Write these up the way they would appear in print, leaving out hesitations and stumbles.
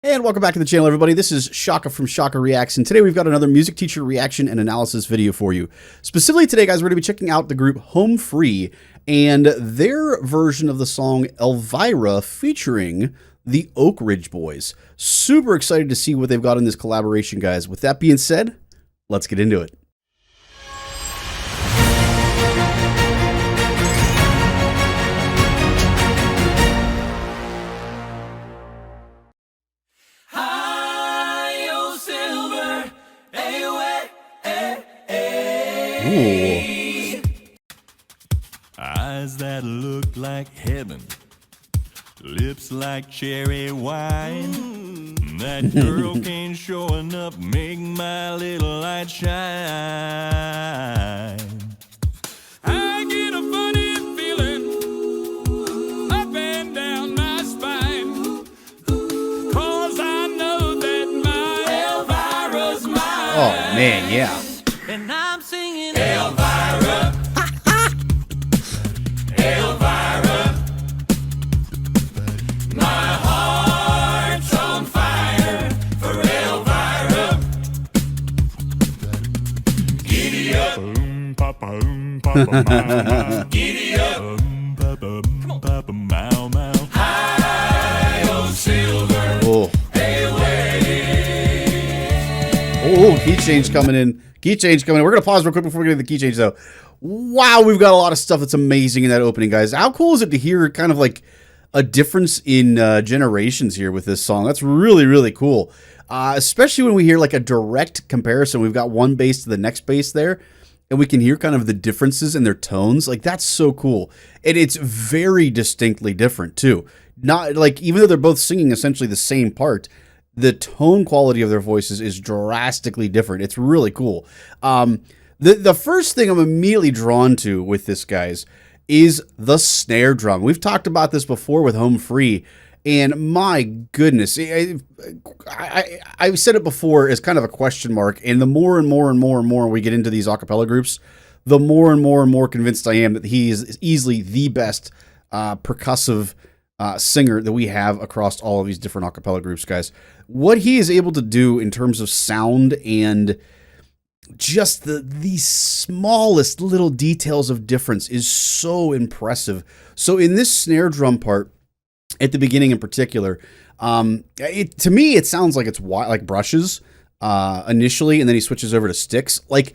And welcome back to the channel, everybody. This is Shaka from Shaka Reacts, and today we've got another music teacher reaction and analysis video for you. Specifically today, guys, we're going to be checking out the group Home Free and their version of the song Elvira featuring the Oak Ridge Boys. Super excited to see what they've got in this collaboration, guys. With that being said, let's get into it. Ooh. Eyes that look like heaven, lips like cherry wine. That girl came showing up, make my little light shine. I get a funny feeling up and down my spine, 'cause I know that my Elvira's mine. Oh, man, yeah. And I'm singing Elvira, Elvira, my heart's on fire for Elvira. Giddy up, papa, papa, giddy up, papa, papa, mow, mow. Hi, oh silver, oh. Oh, key change coming in. Key change coming in. We're going to pause real quick before we get to the key change, though. Wow, we've got a lot of stuff that's amazing in that opening, guys. How cool is it to hear kind of like a difference in generations here with this song? That's really, really cool. Especially when we hear like a direct comparison. We've got one bass to the next bass there, and we can hear kind of the differences in their tones. Like, that's so cool. And it's very distinctly different, too. Not like, even though they're both singing essentially the same part, the tone quality of their voices is drastically different. It's really cool. The first thing I'm immediately drawn to with this, guys, is the snare drum. We've talked about this before with Home Free, and my goodness, I've said it before as kind of a question mark, and the more and more we get into these a cappella groups, the more and more convinced I am that he is easily the best percussive singer that we have across all of these different a cappella groups, guys. What he is able to do in terms of sound and just the smallest little details of difference is so impressive. So in this snare drum part, at the beginning in particular, to me it sounds like it's like brushes initially, and then he switches over to sticks. Like,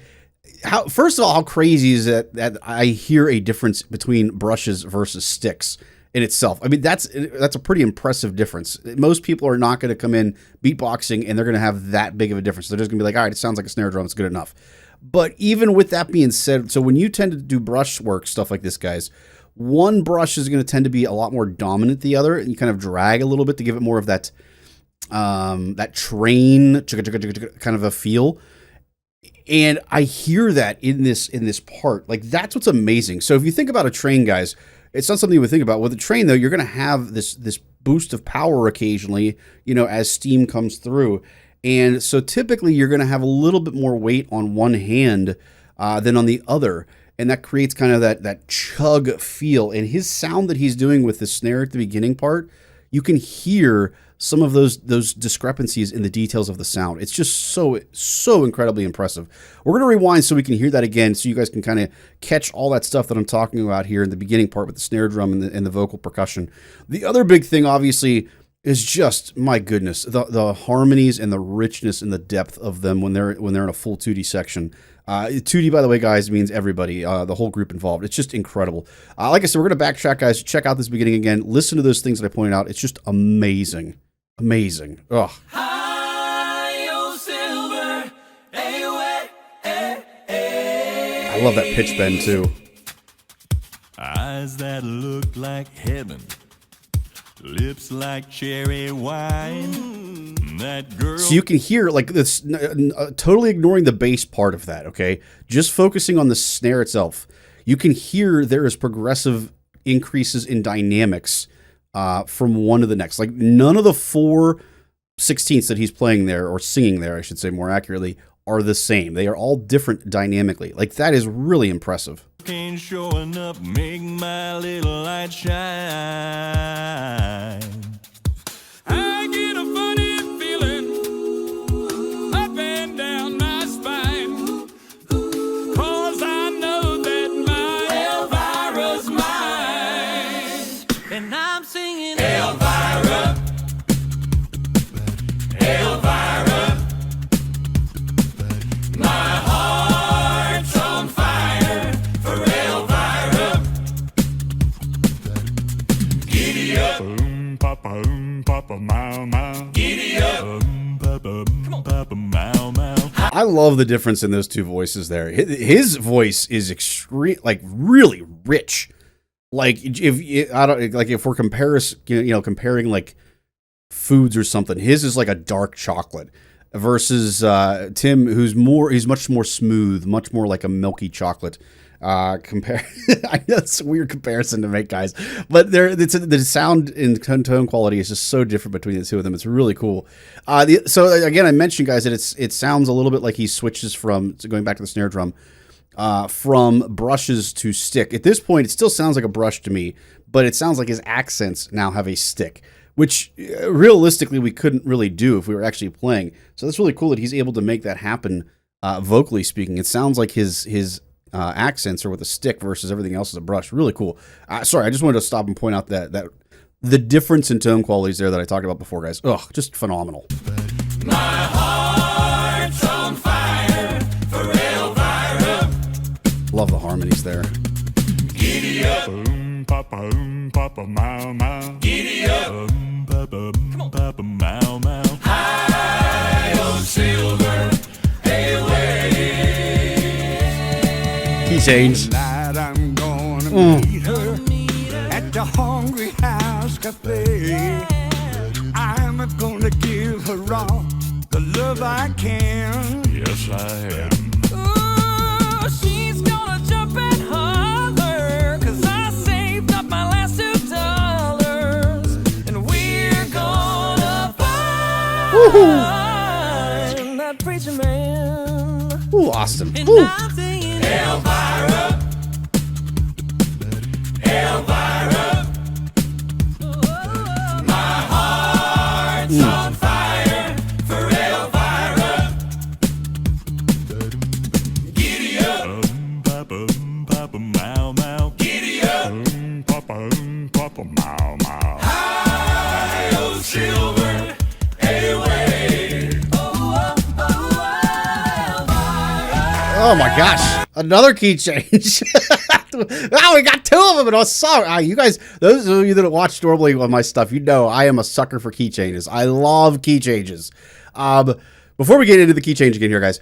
first of all, how crazy is that I hear a difference between brushes versus sticks in itself? I mean, that's a pretty impressive difference. Most people are not going to come in beatboxing and they're going to have that big of a difference. They're just going to be like, all right, it sounds like a snare drum, it's good enough. But even with that being said, so when you tend to do brush work, stuff like this, guys, one brush is going to tend to be a lot more dominant than the other, and you kind of drag a little bit to give it more of that that train kind of a feel. And I hear that in this part. Like, that's what's amazing. So if you think about a train, guys, it's not something you would think about. With a train, though, you're going to have this boost of power occasionally, you know, as steam comes through. And so typically you're going to have a little bit more weight on one hand than on the other. And that creates kind of that chug feel. And his sound that he's doing with the snare at the beginning part, you can hear some of those discrepancies in the details of the sound. It's just so incredibly impressive. We're going to rewind so we can hear that again, so you guys can kind of catch all that stuff that I'm talking about here in the beginning part with the snare drum and the vocal percussion. The other big thing, obviously, is just, my goodness, the harmonies and the richness and the depth of them when they're in a full 2D section. 2D, by the way, guys, means everybody, the whole group involved. It's just incredible. Like I said, we're going to backtrack, guys. Check out this beginning again. Listen to those things that I pointed out. It's just amazing. Amazing. Ugh. I love that pitch bend, too. Eyes that look like heaven, lips like cherry wine. That girl. So you can hear, like, this, totally ignoring the bass part of that, okay? Just focusing on the snare itself. You can hear there is progressive increases in dynamics from one to the next. Like, none of the 4/16 that he's playing there, or singing there, I should say more accurately, are the same. They are all different dynamically. Like, that is really impressive. Showing up, make my little light shine. I get a funny Giddy up. I love the difference in those two voices there. His voice is extreme, like really rich. Like if we're comparing like foods or something, his is like a dark chocolate versus Tim, he's much more smooth, much more like a milky chocolate. I know it's a weird comparison to make, guys, but the sound and tone quality is just so different between the two of them. It's really cool. So again, I mentioned, guys, that it sounds a little bit like he switches from, going back to the snare drum, from brushes to stick. At this point, it still sounds like a brush to me, but it sounds like his accents now have a stick, which realistically we couldn't really do if we were actually playing. So that's really cool that he's able to make that happen, vocally speaking. It sounds like his accents are with a stick versus everything else is a brush. Really cool. Sorry, I just wanted to stop and point out that the difference in tone qualities there that I talked about before, guys. Ugh, just phenomenal. My heart's on fire for Elvira. Love the harmonies there. Giddy up. Papa, mow, mow. Giddy up. Papa, mow, mow. High on silver, away. Key change. Tonight I'm gonna meet her at the Hungry House Cafe. I'm gonna give her all the love I can. Yes, I am. Ooh, she's gonna jump and holler, 'cause I saved up my last $2, and we're gonna find that preacher man. Ooh, Austin. And Ooh. I'm singing Elvira. Elvira. My heart's on fire for Elvira. Giddy up. Papa, mow, mow. Giddy up. Papa, mow, mow. High on silver, away. Oh my gosh. Another key change. Wow, we got two of them in a song. You guys, those of you that watch normally on my stuff, you know I am a sucker for key changes. I love key changes. Before we get into the key change again here, guys.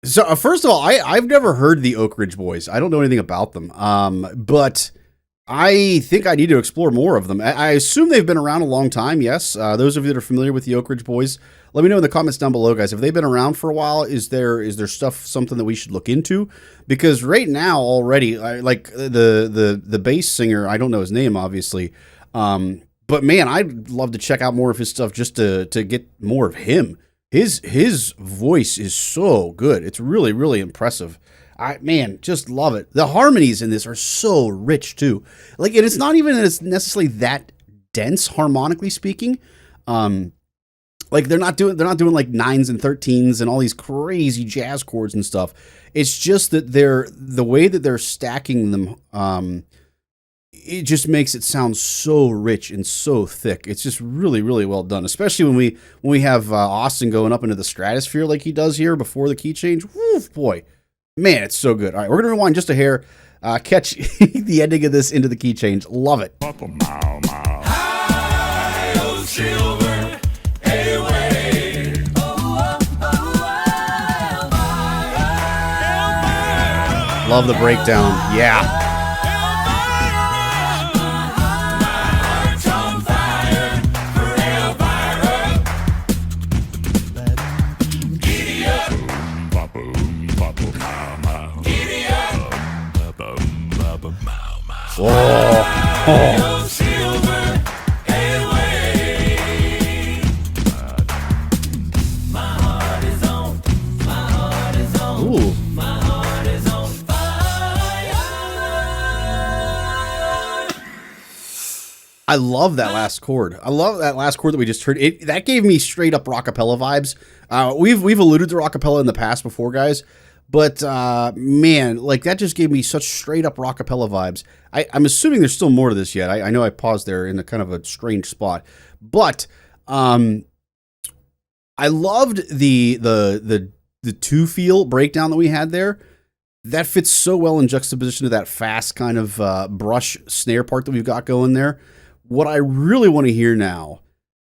So first of all, I've never heard the Oak Ridge Boys. I don't know anything about them. But I think I need to explore more of them. I assume they've been around a long time. Yes. Those of you that are familiar with the Oak Ridge Boys, let me know in the comments down below, guys. Have they been around for a while? Is there stuff, something that we should look into? Because right now already, like the bass singer, I don't know his name, obviously. But man, I'd love to check out more of his stuff just to get more of him. His voice is so good. It's really, really impressive. Man, just love it. The harmonies in this are so rich too. Like, and it's not even that it's necessarily that dense harmonically speaking. Like they're not doing like 9s and 13s and all these crazy jazz chords and stuff. It's just that the way that they're stacking them, it just makes it sound so rich and so thick. It's just really, really well done. Especially when we have Austin going up into the stratosphere like he does here before the key change. Woo, boy, man, it's so good. All right, we're gonna rewind just a hair. Catch the ending of this into the key change. Love it. Papa, mow, mow. High on silver, away. Love the breakdown. Yeah. My heart's on fire for Elvira. Giddy up. Papa, mow, mow. Giddy up. Papa, mow, mow. Oh. On silver, away. My heart is on. My heart is on. Ooh. My heart is on fire. I love that last chord. I love that last chord that we just heard. That gave me straight up rockapella vibes. We've alluded to rockapella in the past before, guys, but man, like that just gave me such straight up rockapella vibes. I'm assuming there's still more to this yet. I know I paused there in a kind of a strange spot, but I loved the two feel breakdown that we had there. That fits so well in juxtaposition to that fast kind of brush snare part that we've got going there. What I really want to hear now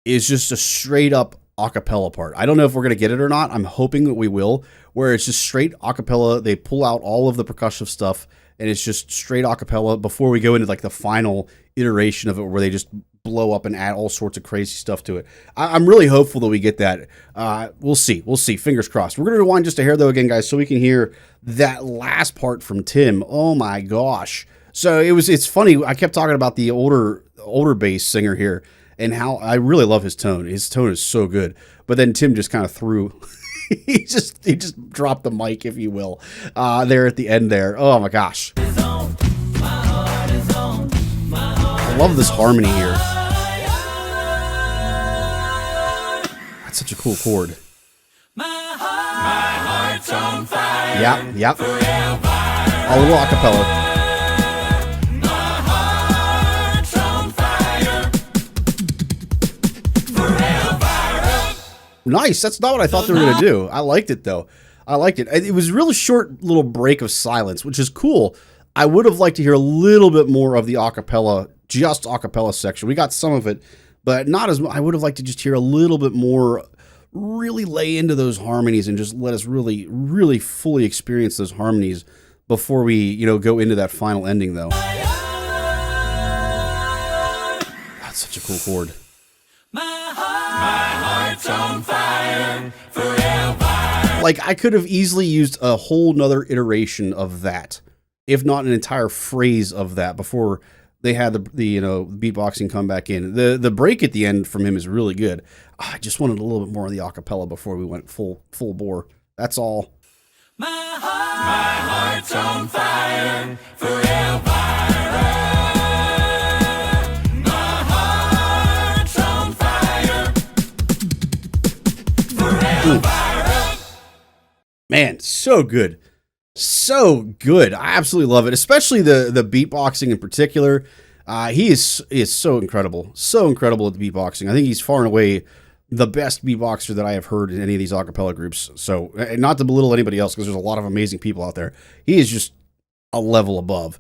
is just a straight up acapella part. I don't know if we're going to get it or not. I'm hoping that we will, where it's just straight acapella. They pull out all of the percussive stuff and it's just straight acapella before we go into like the final iteration of it where they just blow up and add all sorts of crazy stuff to it. I'm really hopeful that we get that. We'll see. We'll see. Fingers crossed. We're going to rewind just a hair though again, guys, so we can hear that last part from Tim. Oh my gosh. So it's funny. I kept talking about the older bass singer here and how I really love his tone. His tone is so good. But then Tim just kind of threw he just dropped the mic, if you will, there at the end there. Oh my gosh. I love this harmony here. That's such a cool chord. My heart's on fire. Yep. A little acapella. Nice. That's not what I thought they were going to do. I liked it, though. I liked it. It was a really short little break of silence, which is cool. I would have liked to hear a little bit more of the acapella, just acapella section. We got some of it, but not as much. I would have liked to just hear a little bit more, really lay into those harmonies and just let us really, really fully experience those harmonies before we, go into that final ending, though. That's such a cool chord. My heart's on fire forever. Like, I could have easily used a whole nother iteration of that, if not an entire phrase of that, before they had the beatboxing come back in. The break at the end from him is really good. I just wanted a little bit more of the acapella before we went full bore. That's all. My heart's on fire forever. Man, so good. So good. I absolutely love it, especially the beatboxing in particular. He is so incredible. So incredible at the beatboxing. I think he's far and away the best beatboxer that I have heard in any of these acapella groups. So, not to belittle anybody else, because there's a lot of amazing people out there. He is just a level above.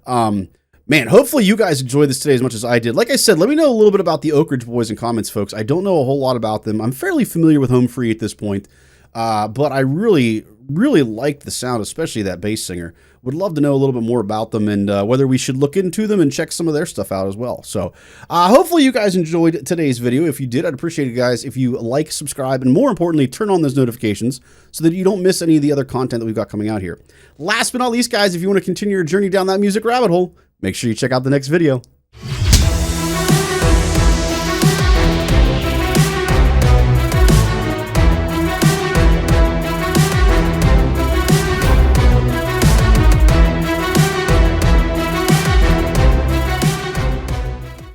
Man, hopefully you guys enjoyed this today as much as I did. Like I said, let me know a little bit about the Oak Ridge Boys in comments, folks. I don't know a whole lot about them. I'm fairly familiar with Home Free at this point. But I really, really liked the sound, especially that bass singer. Would love to know a little bit more about them and whether we should look into them and check some of their stuff out as well. So hopefully you guys enjoyed today's video. If you did, I'd appreciate it, guys, if you like, subscribe, and more importantly, turn on those notifications so that you don't miss any of the other content that we've got coming out here. Last but not least, guys, if you want to continue your journey down that music rabbit hole, make sure you check out the next video.